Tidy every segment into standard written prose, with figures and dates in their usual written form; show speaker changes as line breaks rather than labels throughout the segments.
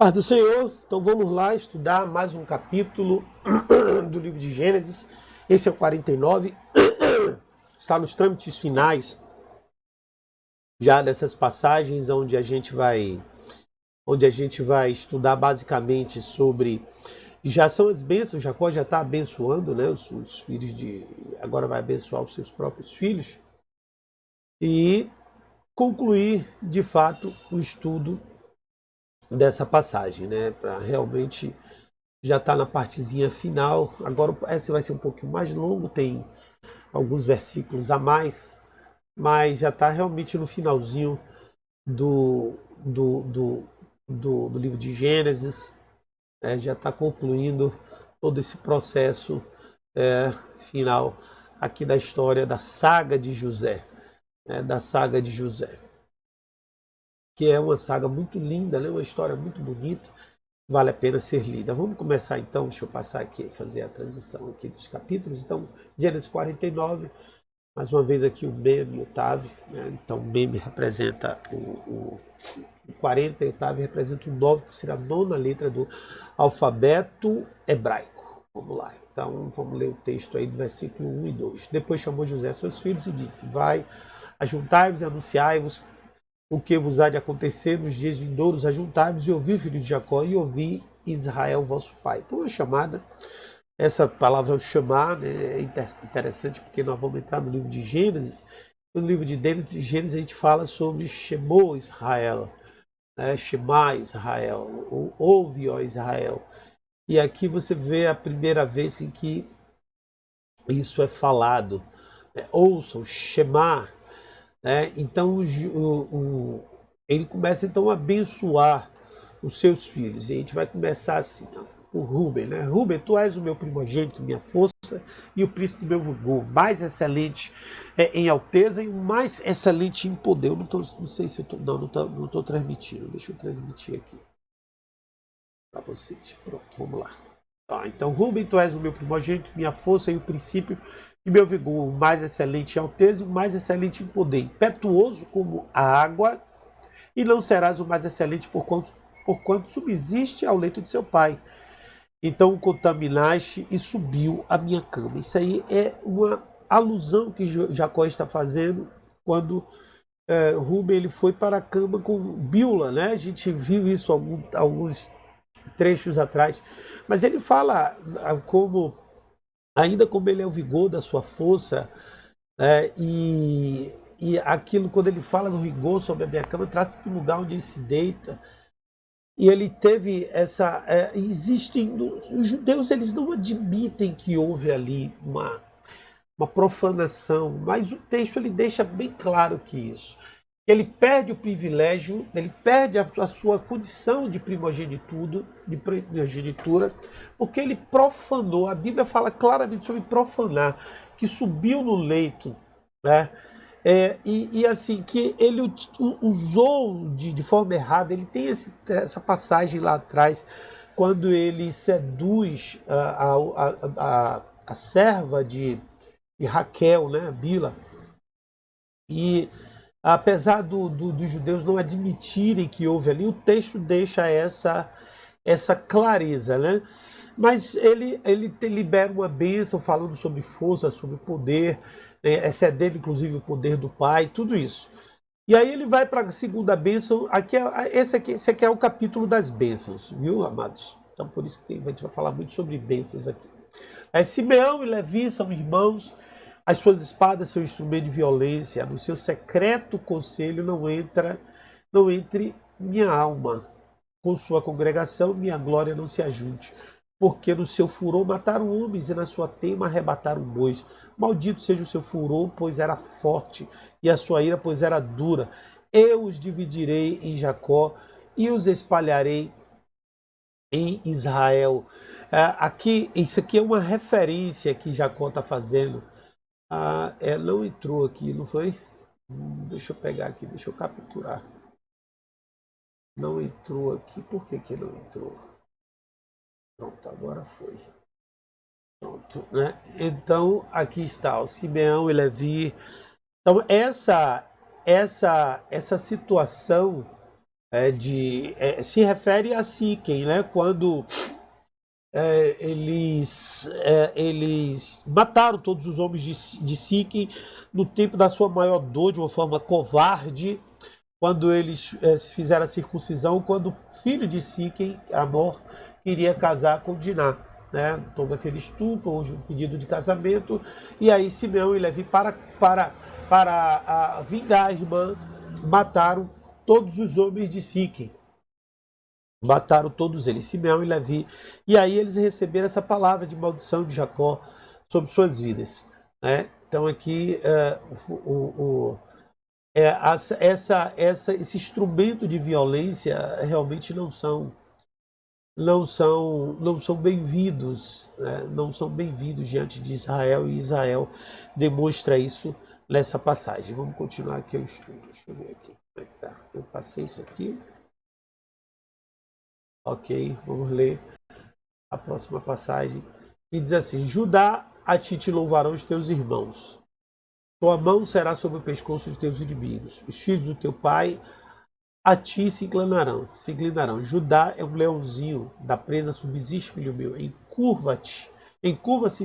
Paz do Senhor, então vamos lá estudar mais um capítulo do livro de Gênesis. Esse é o 49, está nos trâmites finais já dessas passagens onde a gente vai estudar basicamente sobre, já são as bênçãos. Jacó já está abençoando, né, os filhos agora vai abençoar os seus próprios filhos e concluir de fato o estudo dessa passagem, né, para realmente já está na partezinha final. Agora essa vai ser um pouquinho mais longo, tem alguns versículos a mais, mas já está realmente no finalzinho do, do, do, do livro de Gênesis, já está concluindo todo esse processo final aqui da história da saga de José, que é uma saga muito linda, né? Uma história muito bonita, vale a pena ser lida. Vamos começar então, deixa eu passar aqui, fazer a transição aqui dos capítulos. Então, Gênesis 49, mais uma vez aqui o meme e o Tav, né? Então o meme representa o 40 e o Tav representa o 9, que será a nona letra do alfabeto hebraico. Vamos lá, então vamos ler o texto aí do versículo 1 e 2. Depois chamou José seus filhos e disse: vai, ajuntai-vos e anunciai-vos o que vos há de acontecer nos dias vindouros. Ajuntai-vos e ouvi, filho de Jacó, e ouvi Israel vosso pai. Então a chamada, essa palavra chamar, né, é interessante porque nós vamos entrar no livro de Gênesis. No livro de Gênesis a gente fala sobre Shemô Israel, né, Shema Israel, ou ouve, ó Israel. E aqui você vê a primeira vez em que isso é falado, né, ouçam, Shema. Então ele começa então a abençoar os seus filhos. E a gente vai começar assim, ó, por Rúben, né? Rúben, tu és o meu primogênito, minha força e o príncipe do meu vigor, mais excelente em alteza e o mais excelente em poder. Eu não sei se eu estou, não estou transmitindo. Deixa eu transmitir aqui para vocês. Pronto, vamos lá. Então, Rúben, tu és o meu primogênito, minha força e o princípio e meu vigor, o mais excelente em alteza e o mais excelente em poder, impetuoso como a água, e não serás o mais excelente porquanto subsiste ao leito de seu pai. Então o contaminaste e subiu a minha cama. Isso aí é uma alusão que Jacó está fazendo quando Rúben ele foi para a cama com Bilha, né? A gente viu isso alguns trechos atrás, mas ele fala como, ainda como ele é o vigor da sua força, e aquilo, quando ele fala no rigor sobre a minha cama, trata-se do lugar onde ele se deita. E ele teve essa. Existem. Os judeus eles não admitem que houve ali uma profanação, mas o texto ele deixa bem claro que isso. Ele perde o privilégio, ele perde a sua condição de primogenitura, porque ele profanou. A Bíblia fala claramente sobre profanar, que subiu no leito, né? E assim, que ele usou de forma errada. Ele tem essa passagem lá atrás, quando ele seduz a serva de Raquel, né, Bila, e apesar dos judeus não admitirem que houve ali, o texto deixa essa clareza, né? Mas ele libera uma bênção falando sobre força, sobre poder, né? Excedendo inclusive o poder do Pai, tudo isso. E aí ele vai para a segunda bênção. Esse aqui é o capítulo das bênçãos, viu, amados? Então por isso que a gente vai falar muito sobre bênçãos aqui. Simeão e Levi são irmãos. As suas espadas são instrumento de violência. No seu secreto conselho não entre minha alma. Com sua congregação, minha glória não se ajunte. Porque no seu furor mataram homens e na sua teima arrebataram bois. Maldito seja o seu furor, pois era forte, e a sua ira, pois era dura. Eu os dividirei em Jacó e os espalharei em Israel. Isso aqui é uma referência que Jacó está fazendo. Não entrou aqui, não foi? Deixa eu pegar aqui, deixa eu capturar. Não entrou aqui, por que não entrou? Pronto, agora foi. Pronto, né? Então, aqui está, o Simeão e Levi. Então, essa situação se refere a Siquém, né? Quando eles mataram todos os homens de Siquém no tempo da sua maior dor, de uma forma covarde, quando eles fizeram a circuncisão, quando o filho de Siquém, Amor, queria casar com Diná. Né? Todo aquele estupro, o pedido de casamento, e aí Simeão e Levi, para vingar a irmã, mataram todos os homens de Siquém. Mataram todos eles, Simeão e Levi. E aí eles receberam essa palavra de maldição de Jacó sobre suas vidas. Né? Então aqui esse instrumento de violência realmente não são bem-vindos, né? Não são bem-vindos diante de Israel, e Israel demonstra isso nessa passagem. Vamos continuar aqui o estudo. Deixa eu ver aqui como é que tá. Eu passei isso aqui. Ok, vamos ler a próxima passagem. E diz assim: Judá, a ti te louvarão os teus irmãos. Tua mão será sobre o pescoço dos teus inimigos. Os filhos do teu pai a ti se inclinarão. Judá é um leãozinho, da presa subsiste, filho meu. Encurva-se e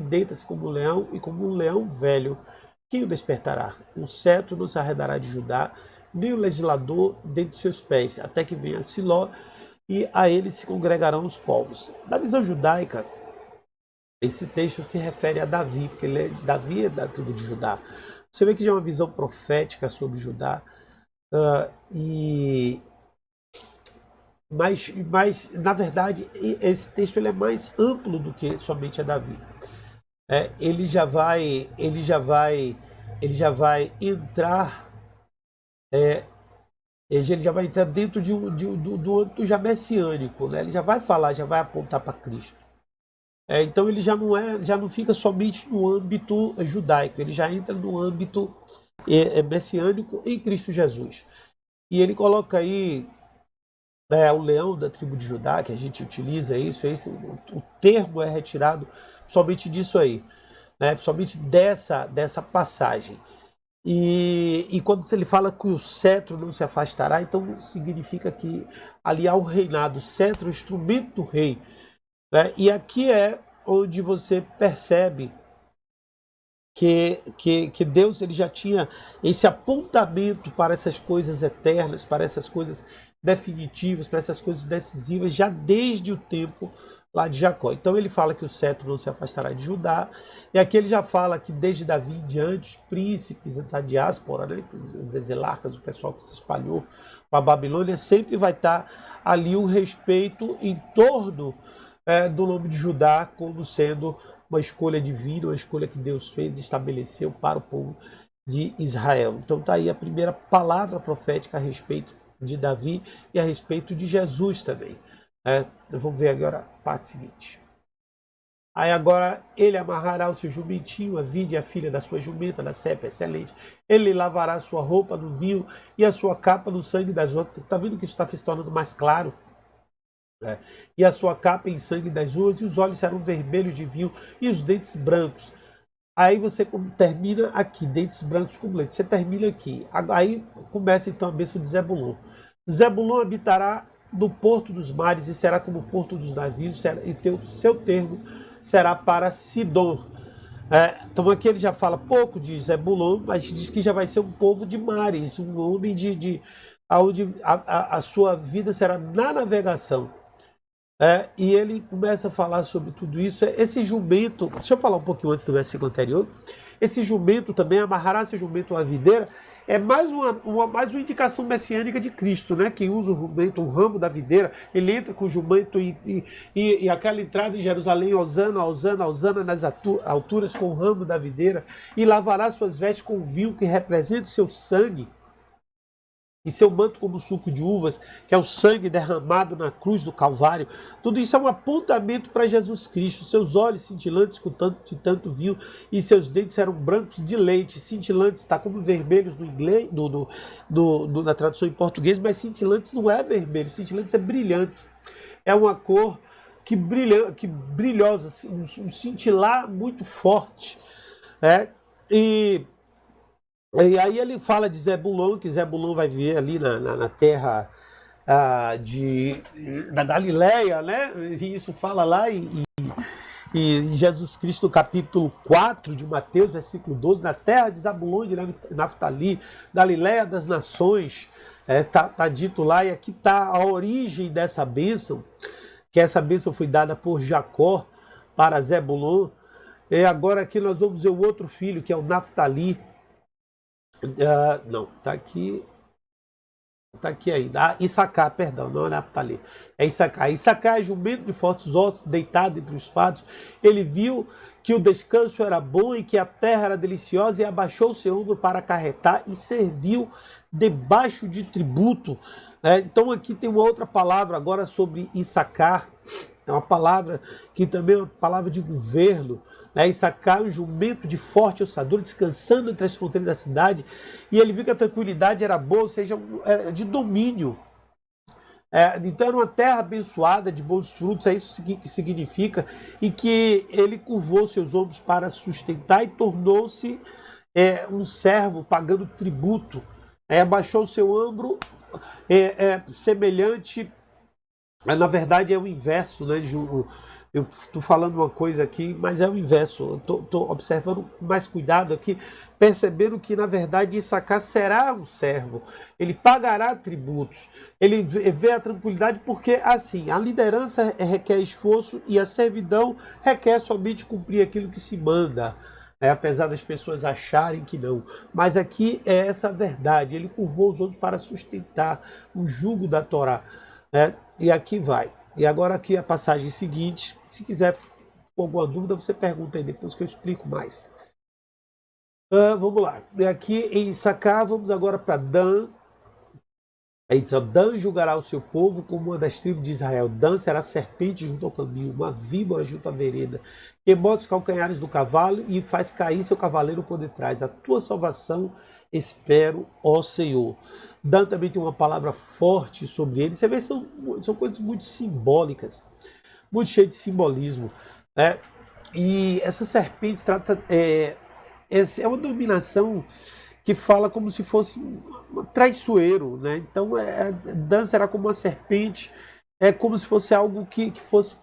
deita-se como um leão, e como um leão velho. Quem o despertará? O cetro não se arredará de Judá, nem o legislador dentre os seus pés, até que venha Siló, e a ele se congregarão os povos. Na visão judaica, esse texto se refere a Davi, porque Davi é da tribo de Judá. Você vê que já é uma visão profética sobre Judá. Mas, na verdade, esse texto ele é mais amplo do que somente a Davi. Ele já vai entrar dentro do âmbito já messiânico, né? Ele já vai falar, já vai apontar para Cristo. Então ele já não fica somente no âmbito judaico, ele já entra no âmbito messiânico em Cristo Jesus. E ele coloca aí o leão da tribo de Judá, que a gente utiliza o termo é retirado somente disso aí, né? Somente dessa passagem. E quando ele fala que o cetro não se afastará, então significa que ali há um reinado, o cetro, o instrumento do rei. Né? E aqui é onde você percebe que Deus ele já tinha esse apontamento para essas coisas eternas, para essas coisas definitivas, para essas coisas decisivas, já desde o tempo lá de Jacó. Então ele fala que o cetro não se afastará de Judá, e aqui ele já fala que desde Davi em diante, os príncipes da diáspora, né, os exilarcas, o pessoal que se espalhou para a Babilônia, sempre vai estar ali o respeito em torno do nome de Judá como sendo uma escolha divina, uma escolha que Deus fez e estabeleceu para o povo de Israel. Então está aí a primeira palavra profética a respeito de Davi e a respeito de Jesus também. Vamos ver agora a parte seguinte. Aí agora ele amarrará o seu jumentinho, a vide a filha da sua jumenta, da cepa excelente. Ele lavará a sua roupa no vinho e a sua capa no sangue das outras. Está vendo que isso está se tornando mais claro? E a sua capa em sangue das uvas, e os olhos serão vermelhos de vinho, e os dentes brancos. Aí você termina aqui, dentes brancos como leite. Você termina aqui. Aí começa então a bênção de Zebulon. Zebulon habitará no porto dos mares, e será como o porto dos navios, e seu termo será para Sidom. Então aqui ele já fala pouco de Zebulon, mas diz que já vai ser um povo de mares, um homem onde a sua vida será na navegação. E ele começa a falar sobre tudo isso. Esse jumento, deixa eu falar um pouquinho antes do versículo anterior. Esse jumento também, amarrará esse jumento à videira, é mais uma indicação messiânica de Cristo, né? Quem usa o jumento, o ramo da videira, ele entra com o jumento e aquela entrada em Jerusalém, Hosana, Hosana, Hosana, nas alturas com o ramo da videira, e lavará suas vestes com vinho que representa o seu sangue, e seu manto como suco de uvas, que é o sangue derramado na cruz do Calvário. Tudo isso é um apontamento para Jesus Cristo. Seus olhos cintilantes de tanto vinho, e seus dentes eram brancos de leite. Cintilantes está como vermelhos no inglês, na tradução em português, mas cintilantes não é vermelho, cintilantes é brilhantes. É uma cor que brilhosa, um cintilar muito forte. E aí ele fala de Zebulon, que Zebulon vai viver ali na terra da Galileia, né? E isso fala lá em Jesus Cristo, no capítulo 4 de Mateus, versículo 12, na terra de Zabulon e de Naftali, Galileia das nações, tá dito lá, e aqui está a origem dessa bênção, que essa bênção foi dada por Jacó para Zebulon. E agora aqui nós vamos ver o outro filho, que é o Naftali. Não, está aqui. Está aqui ainda. Issacar, perdão, não é Naftali. É Issacar. Issacar é jumento de fortes ossos, deitado entre os fatos. Ele viu que o descanso era bom e que a terra era deliciosa e abaixou o seu ombro para acarretar e serviu debaixo de tributo. Então aqui tem uma outra palavra agora sobre Issacar. É uma palavra que também é uma palavra de governo. Issacar, um jumento de forte ossadura, descansando entre as fronteiras da cidade, e ele viu que a tranquilidade era boa, ou seja, era de domínio. Então era uma terra abençoada, de bons frutos, é isso que significa, e que ele curvou seus ombros para sustentar e tornou-se um servo, pagando tributo. Abaixou o seu ombro, semelhante, na verdade é o inverso, né? Eu estou falando uma coisa aqui, mas é o inverso. Eu estou observando com mais cuidado aqui, percebendo que, na verdade, Issacar será um servo. Ele pagará tributos. Ele vê a tranquilidade porque, assim, a liderança requer esforço e a servidão requer somente cumprir aquilo que se manda. Apesar das pessoas acharem que não. Mas aqui é essa a verdade. Ele curvou os outros para sustentar o jugo da Torá. E aqui vai. E agora aqui a passagem seguinte, se quiser com alguma dúvida, você pergunta aí depois que eu explico mais. Vamos lá. Aqui em Issacar, vamos agora para Dan. Aí diz, Dan julgará o seu povo como uma das tribos de Israel. Dan será serpente junto ao caminho, uma víbora junto à vereda, que morde os calcanhares do cavalo e faz cair seu cavaleiro por detrás. A tua salvação espero, ó Senhor. Dan também tem uma palavra forte sobre ele. Você vê, são coisas muito simbólicas, muito cheias de simbolismo. E essa serpente é uma dominação que fala como se fosse um traiçoeiro, né? Então, Dan será como uma serpente, como se fosse algo que fosse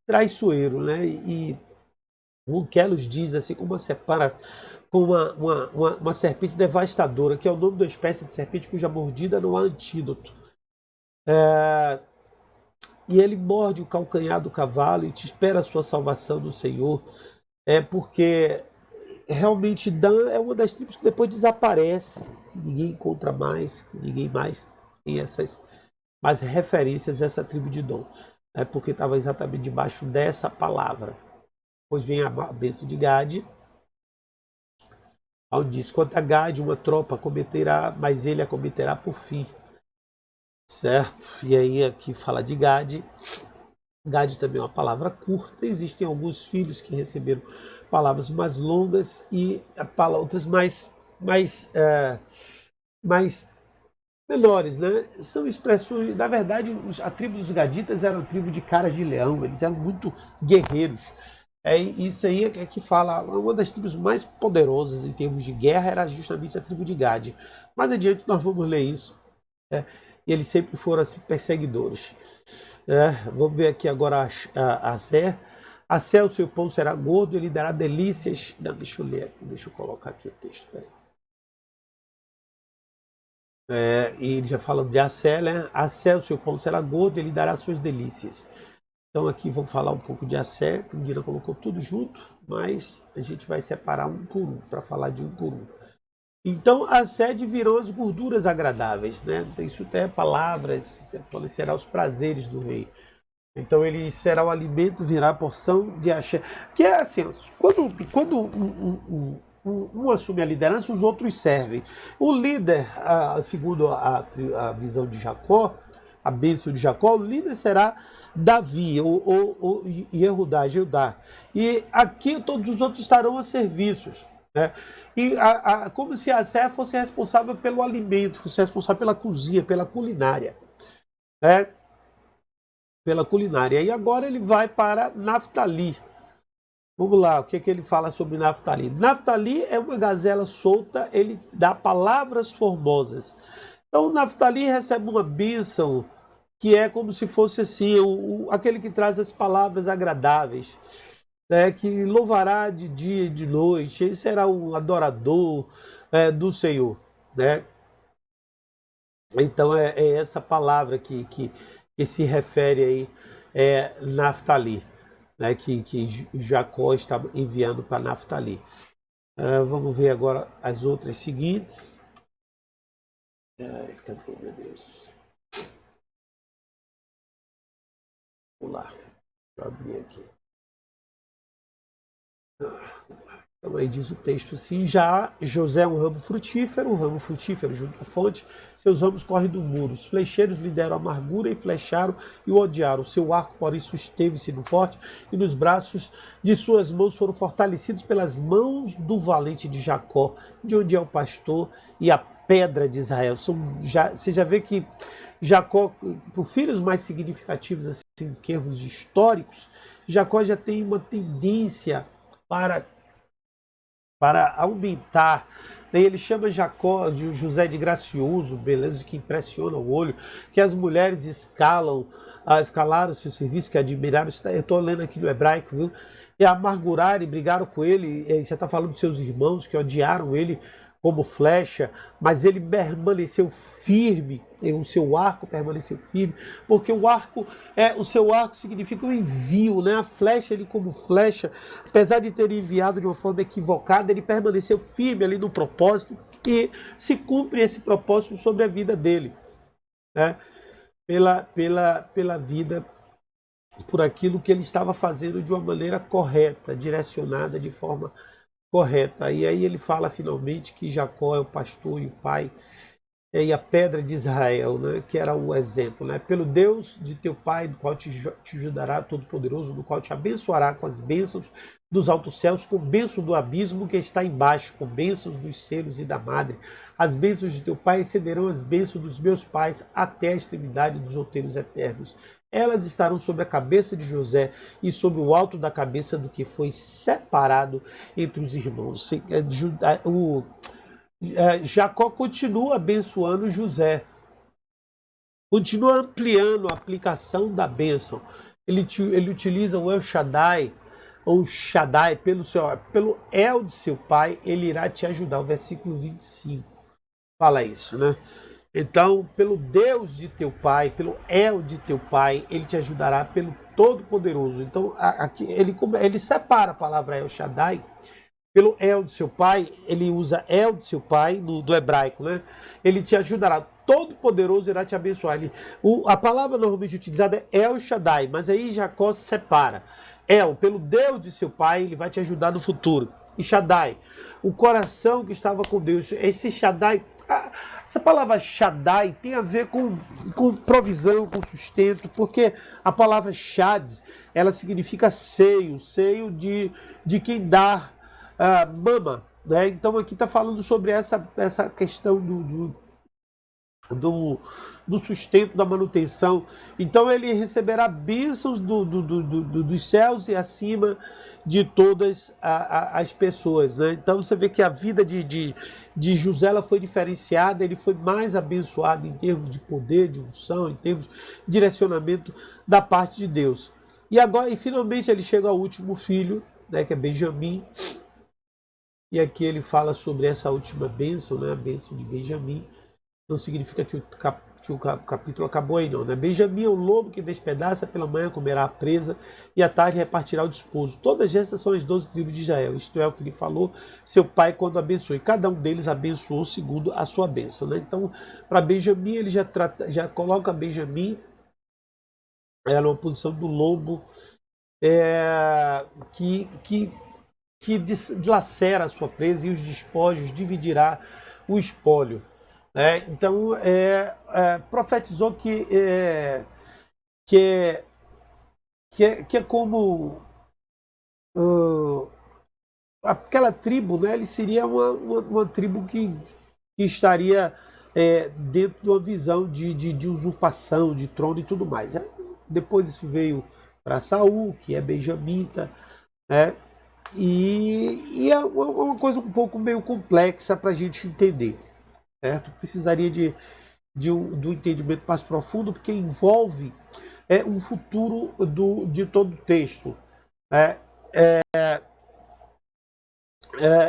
traiçoeiro, né? E o Kelos diz assim, como uma serpente devastadora, que é o nome de uma espécie de serpente cuja mordida não há antídoto. E ele morde o calcanhar do cavalo e te espera a sua salvação do Senhor, porque realmente Dan é uma das tribos que depois desaparece, que ninguém encontra mais, que ninguém mais tem essas mais referências a essa tribo de Dan, porque estava exatamente debaixo dessa palavra. Depois vem a bênção de Gade, onde diz, quanto a Gade, uma tropa cometerá, mas ele a cometerá por fim. Certo? E aí aqui fala de Gade. Gade também é uma palavra curta. Existem alguns filhos que receberam palavras mais longas e outras mais menores, né? São expressões, na verdade, a tribo dos Gaditas era uma tribo de caras de leão, eles eram muito guerreiros. Isso aí é que fala, uma das tribos mais poderosas em termos de guerra era justamente a tribo de Gade. Mais adiante nós vamos ler isso. E eles sempre foram assim, perseguidores. Vamos ver aqui agora Assé. Assé, o seu pão será gordo, ele dará delícias. Não, deixa eu ler aqui, deixa eu colocar aqui o texto. Peraí. E ele já fala de Assé, né? Assé, o seu pão será gordo, ele dará suas delícias. Então aqui vamos falar um pouco de Assé, que o Dira colocou tudo junto, mas a gente vai separar um por um, para falar de um por um. Então, Assé virão as gorduras agradáveis, né? Isso até palavras, será os prazeres do rei. Então, ele será o alimento, virá a porção de Axé. Que é assim, quando um assume a liderança, os outros servem. O líder, segundo a visão de Jacó, a bênção de Jacó, o líder será Davi, ou Yehudá, Judá. E aqui todos os outros estarão a serviços. E como se Assé fosse responsável pelo alimento, fosse responsável pela cozinha, pela culinária. Pela culinária. E agora ele vai para Naftali. Vamos lá, o que ele fala sobre Naftali? Naftali é uma gazela solta, ele dá palavras formosas. Então Naftali recebe uma bênção que é como se fosse assim, aquele que traz as palavras agradáveis, né, que louvará de dia e de noite, ele será um adorador do Senhor, né? Então é essa palavra que se refere aí, Naftali, né, que Jacó está enviando para Naftali. Vamos ver agora as outras seguintes. Cadê, meu Deus? Vamos lá, deixa eu abrir aqui. Então aí diz o texto assim: já José é um ramo frutífero junto à fonte, seus ramos correm do muro. Os flecheiros lhe deram amargura e flecharam e o odiaram. Seu arco, porém, susteve-se no forte, e nos braços de suas mãos foram fortalecidos pelas mãos do valente de Jacó, de onde é o pastor e a pedra de Israel. Você já vê que Jacó, por filhos mais significativos assim, em termos históricos, Jacó já tem uma tendência para aumentar. Daí ele chama Jacó de José de gracioso, beleza que impressiona o olho, que as mulheres escalaram o seu serviço, que admiraram. Eu estou lendo aqui no hebraico, viu? E amarguraram e brigaram com ele. E você está falando dos seus irmãos que odiaram ele como flecha, mas ele permaneceu firme, e o seu arco permaneceu firme, porque o seu arco significa um envio, né? A flecha, ele como flecha, apesar de ter enviado de uma forma equivocada, ele permaneceu firme ali no propósito, e se cumpre esse propósito sobre a vida dele, né? Pela vida, por aquilo que ele estava fazendo de uma maneira correta, direcionada de forma correta. E aí ele fala finalmente que Jacó é o pastor e o pai, e a pedra de Israel, né, que era o exemplo, né? Pelo Deus de teu pai, do qual te ajudará, Todo-Poderoso, do qual te abençoará com as bênçãos dos altos céus, com bênção do abismo que está embaixo, com bênçãos dos selos e da madre. As bênçãos de teu pai excederão as bênçãos dos meus pais até a extremidade dos outeiros eternos. Elas estarão sobre a cabeça de José e sobre o alto da cabeça do que foi separado entre os irmãos. Jacó continua abençoando José, continua ampliando a aplicação da bênção. Ele utiliza o El Shaddai, ou Shaddai, pelo El de seu pai, ele irá te ajudar. O versículo 25 fala isso, né? Então, pelo Deus de teu pai, pelo El de teu pai, ele te ajudará, pelo Todo-Poderoso. Então, aqui ele separa a palavra El Shaddai pelo El de seu pai. Ele usa El de seu pai do hebraico, né? Ele te ajudará, Todo-Poderoso irá te abençoar. A palavra normalmente utilizada é El Shaddai, mas aí Jacó separa. El, pelo Deus de seu pai, ele vai te ajudar no futuro. E Shaddai, o coração que estava com Deus. Esse Shaddai, essa palavra Shaddai tem a ver com provisão, com sustento, porque a palavra Shad, ela significa seio de quem dá mama, né? Então aqui está falando sobre essa questão do sustento, da manutenção. Então ele receberá bênçãos dos céus e acima de todas as pessoas, né? Então você vê que a vida de José ela foi diferenciada, ele foi mais abençoado em termos de poder, de unção, em termos de direcionamento da parte de Deus. E agora, finalmente ele chega ao último filho, né, que é Benjamim. E aqui ele fala sobre essa última bênção, né, a bênção de Benjamim. Não significa que o capítulo acabou aí, não, né? Benjamim é o lobo que despedaça, pela manhã comerá a presa e à tarde repartirá o despojo. Todas essas são as 12 tribos de Israel. Isto é o que lhe falou seu pai quando abençoou. E cada um deles abençoou segundo a sua bênção, né? Então, para Benjamim, ele já coloca Benjamim numa posição do lobo que dilacera a sua presa e os despojos dividirá o espólio. Então, profetizou que é como aquela tribo, né? Ele seria uma tribo que estaria dentro de uma visão de usurpação, de trono e tudo mais. Depois isso veio para Saul, que é benjamita, né? E é uma coisa um pouco meio complexa para a gente entender. Certo? Precisaria de do entendimento mais profundo, porque envolve um futuro de todo o texto.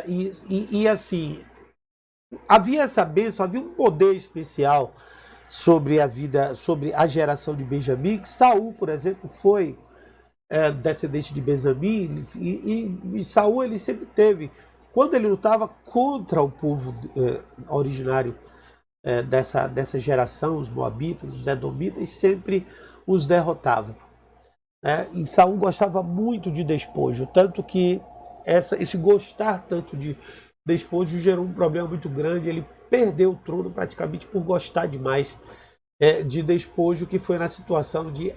E assim, havia essa bênção, havia um poder especial sobre a vida, sobre a geração de Benjamim, que Saul, por exemplo, foi descendente de Benjamim, e Saul ele sempre teve, quando ele lutava contra o povo originário dessa geração, os moabitas, os edomitas, sempre os derrotava. E Saul gostava muito de despojo, tanto que esse gostar tanto de despojo gerou um problema muito grande. Ele perdeu o trono praticamente por gostar demais de despojo, que foi na situação de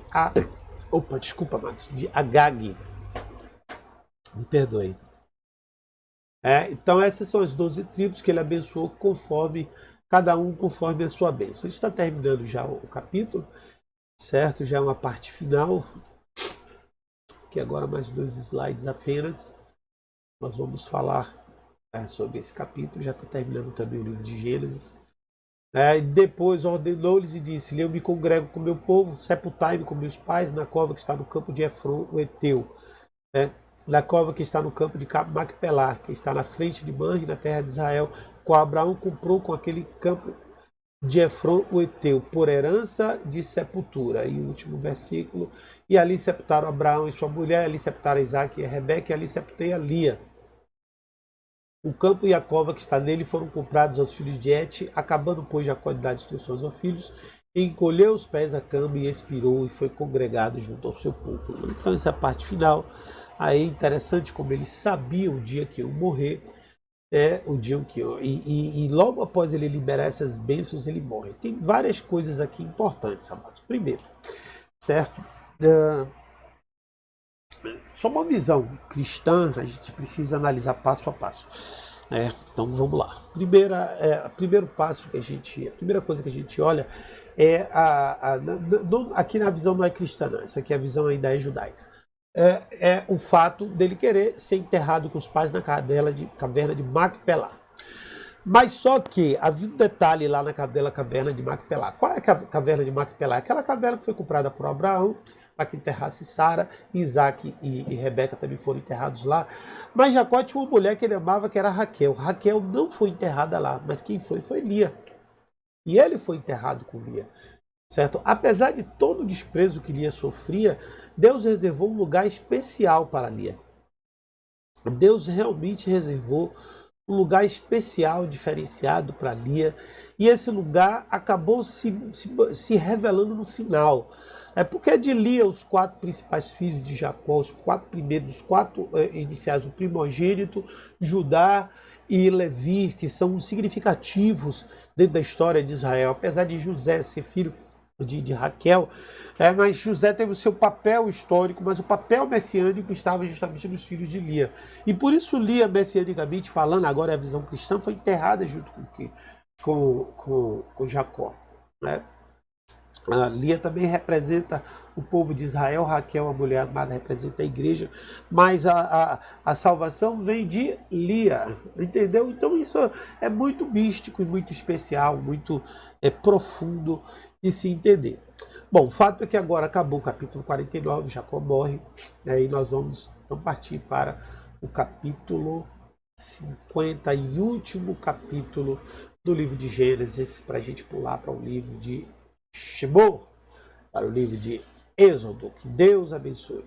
desculpa, Marcos, de Agag. Me perdoe. Então essas são as 12 tribos que ele abençoou conforme cada um conforme a sua bênção. A gente está terminando já o capítulo, certo? Já é uma parte final, que agora mais 2 slides apenas. Nós vamos falar sobre esse capítulo. Já está terminando também o livro de Gênesis. Depois ordenou-lhes e disse: eu me congrego com meu povo, sepultai-me com meus pais na cova que está no campo de Efron, o Eteu, na cova que está no campo de Macpelá, que está na frente de Manre, na terra de Israel, com Abraão comprou com aquele campo de Efron, o Eteu, por herança de sepultura. E o último versículo: e ali sepultaram Abraão e sua mulher, ali sepultaram Isaque e Rebeca, e ali sepultei a Lia. O campo e a cova que está nele foram comprados aos filhos de Et, acabando, pois, Jacó de dar instruções aos filhos, e encolheu os pés à cama e expirou, e foi congregado junto ao seu povo. Então essa é a parte final. Aí é interessante como ele sabia o dia que eu morrer, o dia que eu... E logo após ele liberar essas bênçãos, ele morre. Tem várias coisas aqui importantes, amados. Primeiro, certo? Só uma visão cristã, a gente precisa analisar passo a passo. Então vamos lá. Primeiro passo que a primeira coisa que a gente olha aqui na visão não é cristã, não. Essa aqui a visão ainda é judaica. É o fato dele querer ser enterrado com os pais na caverna de Macpelá. Mas só que havia um detalhe lá na caverna de Macpelá. Qual é a caverna de Macpelá? Aquela caverna que foi comprada por Abraão para que enterrasse Sara, Isaac e Rebeca também foram enterrados lá. Mas Jacó tinha uma mulher que ele amava, que era Raquel. Raquel não foi enterrada lá, mas quem foi Lia. E ele foi enterrado com Lia. Certo? Apesar de todo o desprezo que Lia sofria, Deus reservou um lugar especial para Lia. Deus realmente reservou um lugar especial, diferenciado para Lia. E esse lugar acabou se revelando no final. Porque de Lia, os 4 principais filhos de Jacó, os 4 primeiros, os 4 iniciais, o primogênito, Judá e Levi, que são significativos dentro da história de Israel. Apesar de José ser filho de Raquel, mas José teve o seu papel histórico, mas o papel messiânico estava justamente nos filhos de Lia. E por isso Lia, messianicamente falando, agora é a visão cristã, foi enterrada junto com Jacó. Lia também representa o povo de Israel, Raquel, a mulher amada, representa a igreja, mas a salvação vem de Lia, entendeu? Então isso é muito místico e muito especial, muito profundo de se entender. Bom, o fato é que agora acabou o capítulo 49, Jacó morre, e nós vamos então partir para o capítulo 50 e último capítulo do livro de Gênesis, para a gente pular para o livro de Shemot, para o livro de Êxodo. Que Deus abençoe.